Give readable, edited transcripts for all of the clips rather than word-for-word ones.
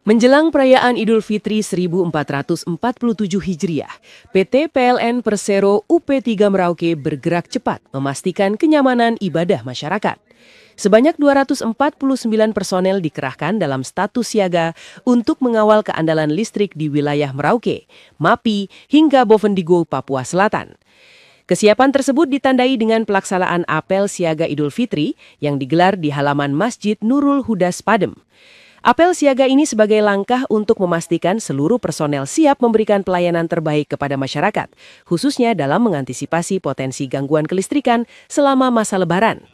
Menjelang perayaan Idul Fitri 1447 Hijriah, PT PLN Persero UP3 Merauke bergerak cepat memastikan kenyamanan ibadah masyarakat. Sebanyak 249 personel dikerahkan dalam status siaga untuk mengawal keandalan listrik di wilayah Merauke, Mapi, hingga Bovendigul, Papua Selatan. Kesiapan tersebut ditandai dengan pelaksanaan apel siaga Idul Fitri yang digelar di halaman Masjid Nurul Huda Spadem. Apel siaga ini sebagai langkah untuk memastikan seluruh personel siap memberikan pelayanan terbaik kepada masyarakat, khususnya dalam mengantisipasi potensi gangguan kelistrikan selama masa Lebaran.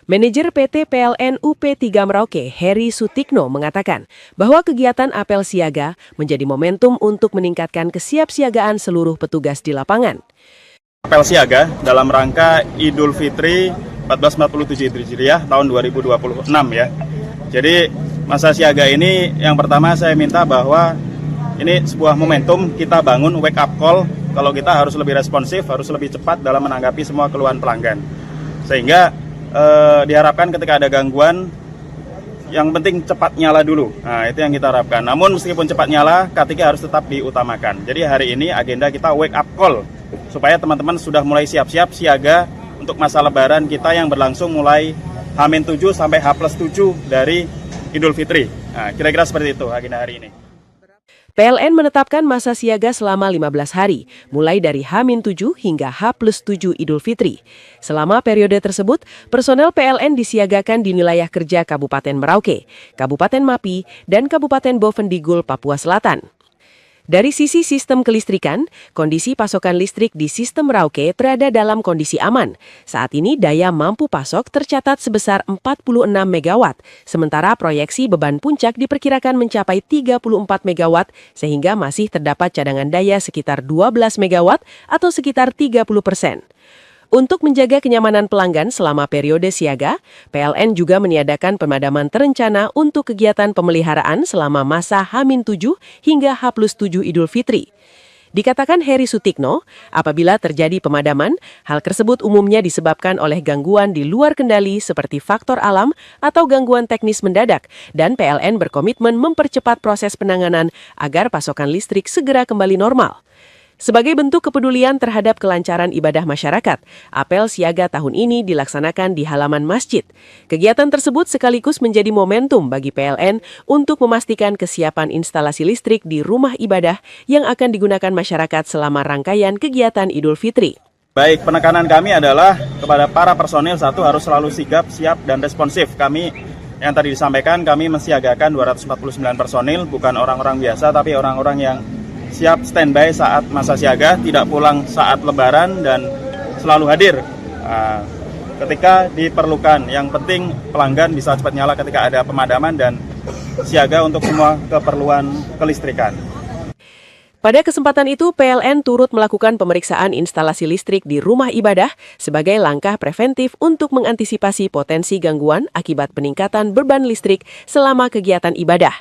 Manajer PT PLN UP3 Merauke, Heri Sutikno, mengatakan bahwa kegiatan apel siaga menjadi momentum untuk meningkatkan kesiapsiagaan seluruh petugas di lapangan. Apel siaga dalam rangka Idul Fitri 1447 Hijriah tahun 2026 ya. Jadi masa siaga ini yang pertama saya minta bahwa ini sebuah momentum kita bangun wake up call kalau kita harus lebih responsif, harus lebih cepat dalam menanggapi semua keluhan pelanggan. Sehingga diharapkan ketika ada gangguan yang penting cepat nyala dulu. Nah, itu yang kita harapkan. Namun meskipun cepat nyala, K3 harus tetap diutamakan. Jadi hari ini agenda kita wake up call supaya teman-teman sudah mulai siap-siap siaga untuk masa Lebaran kita yang berlangsung mulai H-7 sampai H+7 dari Idul Fitri. Nah, kira-kira seperti itu agenda hari ini. PLN menetapkan masa siaga selama 15 hari, mulai dari H-7 hingga H+7 Idul Fitri. Selama periode tersebut, personel PLN disiagakan di wilayah kerja Kabupaten Merauke, Kabupaten Mapi, dan Kabupaten Bovendigul, Papua Selatan. Dari sisi sistem kelistrikan, kondisi pasokan listrik di sistem Merauke berada dalam kondisi aman. Saat ini daya mampu pasok tercatat sebesar 46 MW, sementara proyeksi beban puncak diperkirakan mencapai 34 MW, sehingga masih terdapat cadangan daya sekitar 12 MW atau sekitar 30%. Untuk menjaga kenyamanan pelanggan selama periode siaga, PLN juga meniadakan pemadaman terencana untuk kegiatan pemeliharaan selama masa H-7 hingga H+7 Idul Fitri. Dikatakan Heri Sutikno, apabila terjadi pemadaman, hal tersebut umumnya disebabkan oleh gangguan di luar kendali seperti faktor alam atau gangguan teknis mendadak, dan PLN berkomitmen mempercepat proses penanganan agar pasokan listrik segera kembali normal. Sebagai bentuk kepedulian terhadap kelancaran ibadah masyarakat, apel siaga tahun ini dilaksanakan di halaman masjid. Kegiatan tersebut sekaligus menjadi momentum bagi PLN untuk memastikan kesiapan instalasi listrik di rumah ibadah yang akan digunakan masyarakat selama rangkaian kegiatan Idul Fitri. Baik, penekanan kami adalah kepada para personil satu harus selalu sigap, siap, dan responsif. Kami yang tadi disampaikan, kami mensiagakan 249 personil, bukan orang-orang biasa, tapi orang-orang yang siap standby saat masa siaga, tidak pulang saat Lebaran, dan selalu hadir ketika diperlukan. Yang penting pelanggan bisa cepat nyala ketika ada pemadaman dan siaga untuk semua keperluan kelistrikan. Pada kesempatan itu, PLN turut melakukan pemeriksaan instalasi listrik di rumah ibadah sebagai langkah preventif untuk mengantisipasi potensi gangguan akibat peningkatan beban listrik selama kegiatan ibadah.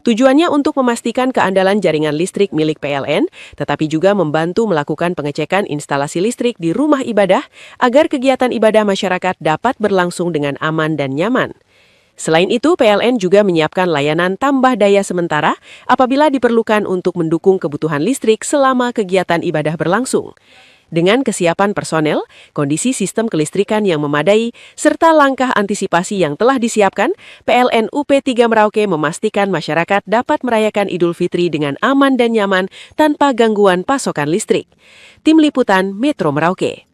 Tujuannya untuk memastikan keandalan jaringan listrik milik PLN, tetapi juga membantu melakukan pengecekan instalasi listrik di rumah ibadah agar kegiatan ibadah masyarakat dapat berlangsung dengan aman dan nyaman. Selain itu, PLN juga menyiapkan layanan tambah daya sementara apabila diperlukan untuk mendukung kebutuhan listrik selama kegiatan ibadah berlangsung. Dengan kesiapan personel, kondisi sistem kelistrikan yang memadai, serta langkah antisipasi yang telah disiapkan, PLN UP3 Merauke memastikan masyarakat dapat merayakan Idul Fitri dengan aman dan nyaman tanpa gangguan pasokan listrik. Tim Liputan Metro Merauke.